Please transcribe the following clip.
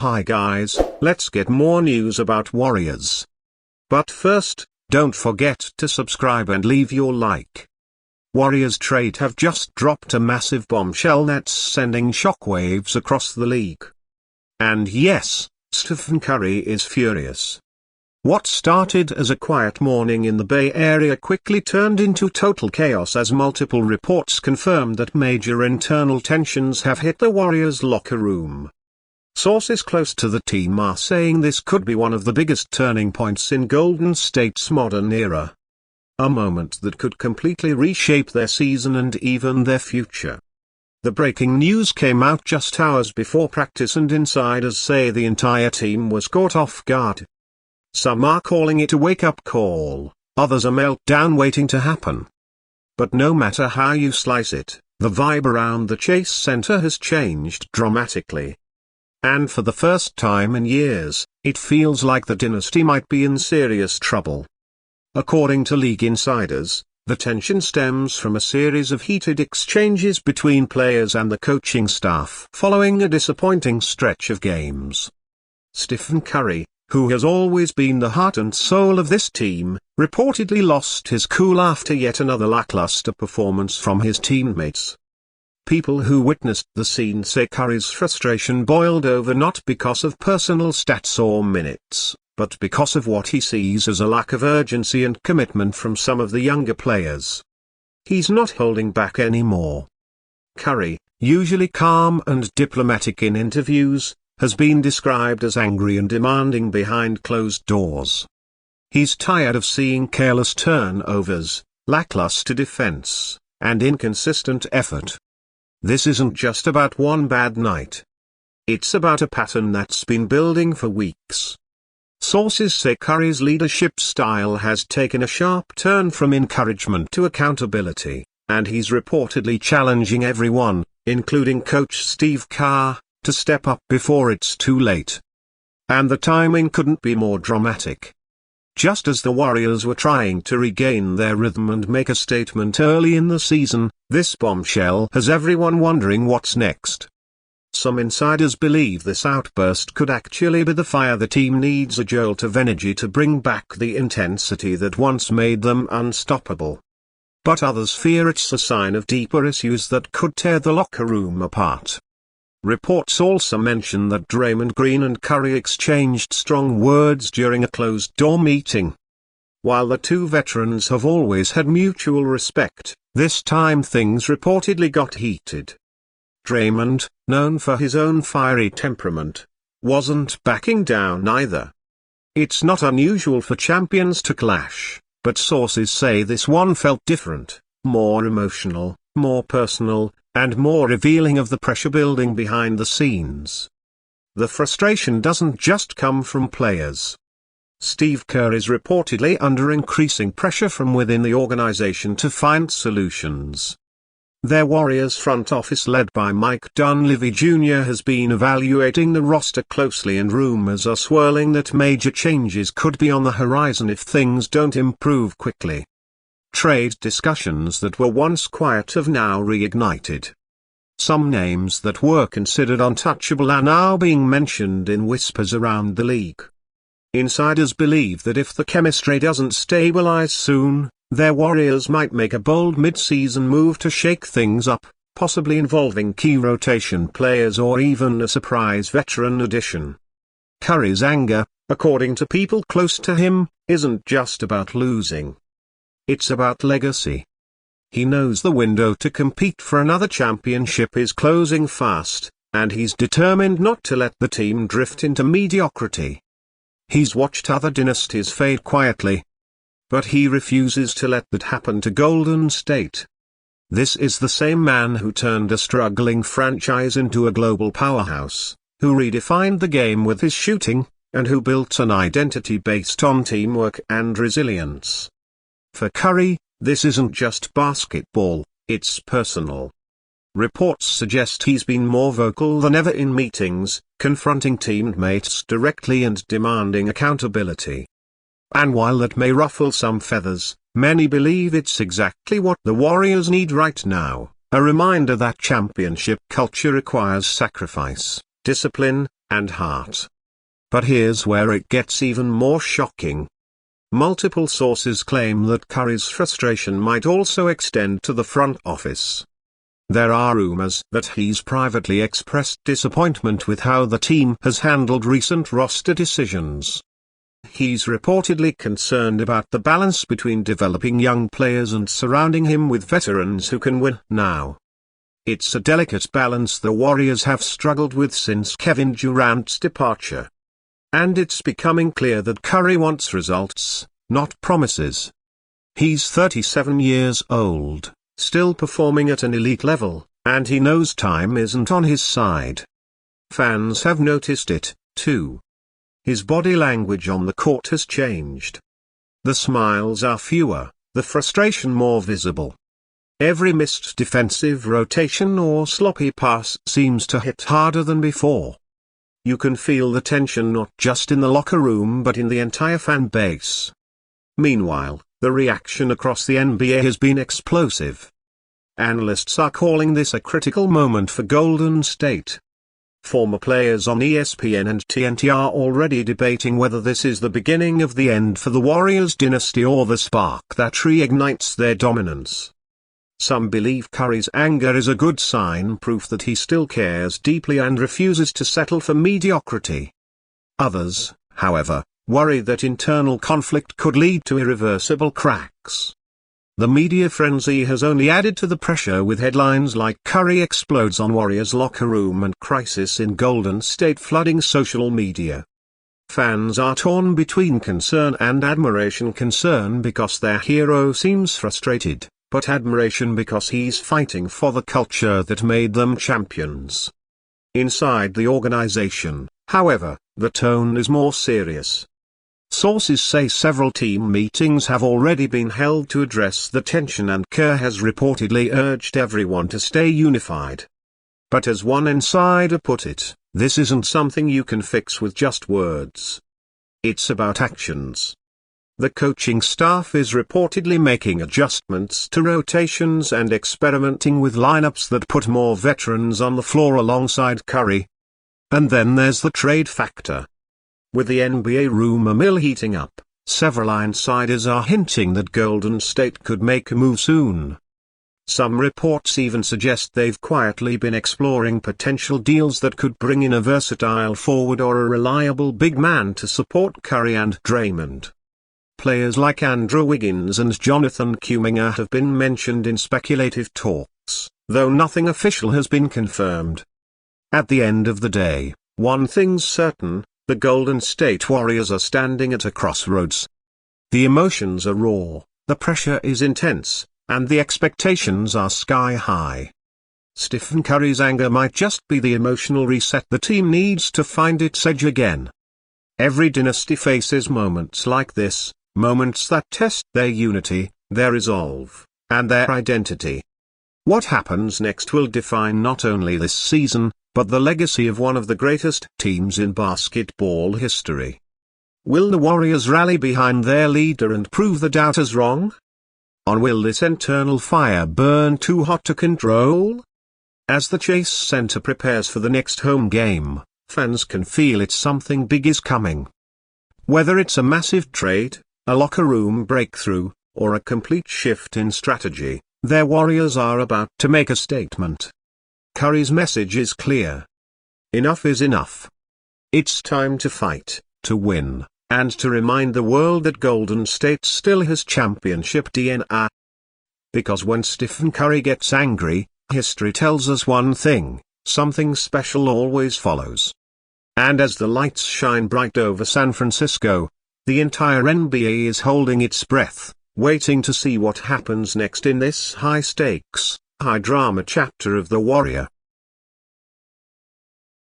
Hi guys, let's get more news about Warriors. But first, don't forget to subscribe and leave your like. Warriorstrade have just dropped a massive bombshell that's sending shockwaves across the league. And yes, Stephen Curry is furious. What started as a quiet morning in the Bay Area quickly turned into total chaos as multiple reports confirmed that major internal tensions have hit the Warriors' locker room. Sources close to the team are saying this could be one of the biggest turning points in Golden State's modern era. A moment that could completely reshape their season and even their future. The breaking news came out just hours before practice and insiders say the entire team was caught off guard. Some are calling it a wake-up call, others a meltdown waiting to happen. But no matter how you slice it, the vibe around the Chase Center has changed dramatically. And for the first time in years, it feels like the dynasty might be in serious trouble. According to league insiders, the tension stems from a series of heated exchanges between players and the coaching staff following a disappointing stretch of games. Stephen Curry, who has always been the heart and soul of this team, reportedly lost his cool after yet another lackluster performance from his teammates. People who witnessed the scene say Curry's frustration boiled over not because of personal stats or minutes, but because of what he sees as a lack of urgency and commitment from some of the younger players. He's not holding back anymore. Curry, usually calm and diplomatic in interviews, has been described as angry and demanding behind closed doors. He's tired of seeing careless turnovers, lackluster defense, and inconsistent effort. This isn't just about one bad night. It's about a pattern that's been building for weeks. Sources say Curry's leadership style has taken a sharp turn from encouragement to accountability, and he's reportedly challenging everyone, including coach Steve Kerr, to step up before it's too late. And the timing couldn't be more dramatic. Just as the Warriors were trying to regain their rhythm and make a statement early in the season, this bombshell has everyone wondering what's next. Some insiders believe this outburst could actually be the fire the team needs, a jolt of energy to bring back the intensity that once made them unstoppable. But others fear it's a sign of deeper issues that could tear the locker room apart. Reports also mention that Draymond Green and Curry exchanged strong words during a closed-door meeting. While the two veterans have always had mutual respect, this time things reportedly got heated. Draymond, known for his own fiery temperament, wasn't backing down either. It's not unusual for champions to clash, but sources say this one felt different, more emotional, more personal, and more revealing of the pressure building behind the scenes. The frustration doesn't just come from players. Steve Kerr is reportedly under increasing pressure from within the organization to find solutions. Their Warriors front office led by Mike Dunleavy Jr. has been evaluating the roster closely, and rumors are swirling that major changes could be on the horizon if things don't improve quickly. Trade discussions that were once quiet have now reignited. Some names that were considered untouchable are now being mentioned in whispers around the league. Insiders believe that if the chemistry doesn't stabilize soon, their Warriors might make a bold mid-season move to shake things up, possibly involving key rotation players or even a surprise veteran addition. Curry's anger, according to people close to him, isn't just about losing. It's about legacy. He knows the window to compete for another championship is closing fast, and he's determined not to let the team drift into mediocrity. He's watched other dynasties fade quietly, but he refuses to let that happen to Golden State. This is the same man who turned a struggling franchise into a global powerhouse, who redefined the game with his shooting, and who built an identity based on teamwork and resilience. For Curry, this isn't just basketball, it's personal. Reports suggest he's been more vocal than ever in meetings, confronting teammates directly and demanding accountability. And while that may ruffle some feathers, many believe it's exactly what the Warriors need right now, a reminder that championship culture requires sacrifice, discipline, and heart. But here's where it gets even more shocking. Multiple sources claim that Curry's frustration might also extend to the front office. There are rumors that he's privately expressed disappointment with how the team has handled recent roster decisions. He's reportedly concerned about the balance between developing young players and surrounding him with veterans who can win now. It's a delicate balance the Warriors have struggled with since Kevin Durant's departure. And it's becoming clear that Curry wants results, not promises. He's 37 years old, still performing at an elite level, and he knows time isn't on his side. Fans have noticed it, too. His body language on the court has changed. The smiles are fewer, the frustration more visible. Every missed defensive rotation or sloppy pass seems to hit harder than before. You can feel the tension not just in the locker room but in the entire fan base. Meanwhile, the reaction across the NBA has been explosive. Analysts are calling this a critical moment for Golden State. Former players on ESPN and TNT are already debating whether this is the beginning of the end for the Warriors dynasty or the spark that reignites their dominance. Some believe Curry's anger is a good sign, proof that he still cares deeply and refuses to settle for mediocrity. Others, however, worry that internal conflict could lead to irreversible cracks. The media frenzy has only added to the pressure, with headlines like "Curry explodes on Warriors locker room" and "Crisis in Golden State" flooding social media. Fans are torn between concern and admiration. Concern because their hero seems frustrated, but admiration because he's fighting for the culture that made them champions. Inside the organization, however, the tone is more serious. Sources say several team meetings have already been held to address the tension, and Kerr has reportedly urged everyone to stay unified. But as one insider put it, this isn't something you can fix with just words. It's about actions. The coaching staff is reportedly making adjustments to rotations and experimenting with lineups that put more veterans on the floor alongside Curry. And then there's the trade factor. With the NBA rumor mill heating up, several insiders are hinting that Golden State could make a move soon. Some reports even suggest they've quietly been exploring potential deals that could bring in a versatile forward or a reliable big man to support Curry and Draymond. Players like Andrew Wiggins and Jonathan Kuminga have been mentioned in speculative talks, though nothing official has been confirmed. At the end of the day, one thing's certain: the Golden State Warriors are standing at a crossroads. The emotions are raw, the pressure is intense, and the expectations are sky high. Stephen Curry's anger might just be the emotional reset the team needs to find its edge again. Every dynasty faces moments like this, moments that test their unity, their resolve, and their identity. What happens next will define not only this season, but the legacy of one of the greatest teams in basketball history. Will the Warriors rally behind their leader and prove the doubters wrong? Or will this internal fire burn too hot to control? As the Chase Center prepares for the next home game, fans can feel something big is coming. Whether it's a massive trade, a locker room breakthrough, or a complete shift in strategy, their Warriors are about to make a statement. Curry's message is clear. Enough is enough. It's time to fight, to win, and to remind the world that Golden State still has championship DNA. Because when Stephen Curry gets angry, history tells us one thing: something special always follows. And as the lights shine bright over San Francisco, the entire NBA is holding its breath, waiting to see what happens next in this high-stakes, high-drama chapter of the Warrior.